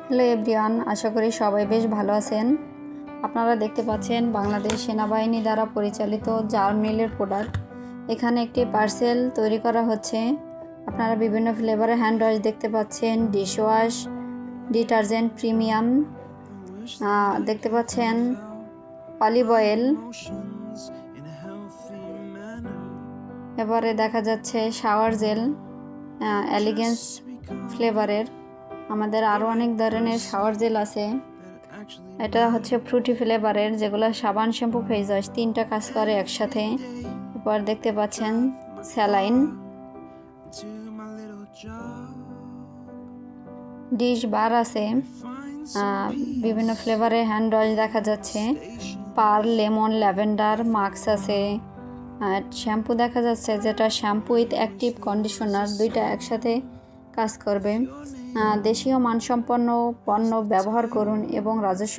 Hello everyone, আশা করি সবাই বেশ ভালো আছেন। আপনারা দেখতে পাচ্ছেন বাংলাদেশ সেনাবাহিনী দ্বারা পরিচালিত জার মিলের প্রোডাক্ট। এখানে একটি পার্সেল তৈরি করা হচ্ছে। আপনারা বিভিন্ন ফ্লেভারের হ্যান্ড ওয়াশ দেখতে পাচ্ছেন, ডিশ ওয়াশ, ডিটারজেন্ট প্রিমিয়াম দেখতে পাচ্ছেন, অলিভ অয়েল, এবারে দেখা যাচ্ছে শাওয়ার জেল এলিগেন্স ফ্লেভারের। আমাদের আরও অনেক ধরনের শাওয়ার জেল আছে। এটা হচ্ছে ফ্রুটি ফ্লেভারের, যেগুলো সাবান, শ্যাম্পু, ফেস ওয়াশ তিনটা কাজ করে একসাথে। এরপর দেখতে পাচ্ছেন স্যালাইন, ডিশ বার আছে, বিভিন্ন ফ্লেভারের হ্যান্ড ওয়াশ দেখা যাচ্ছে, পার্ল, লেমন, ল্যাভেন্ডার, মাস্ক আছে, আর শ্যাম্পু দেখা যাচ্ছে যেটা শ্যাম্পু উইথ অ্যাক্টিভ কন্ডিশনার, দুইটা একসাথে কাজ করবে। দেশীয় মানসম্পন্ন পণ্য ব্যবহার করুন এবং রাজস্ব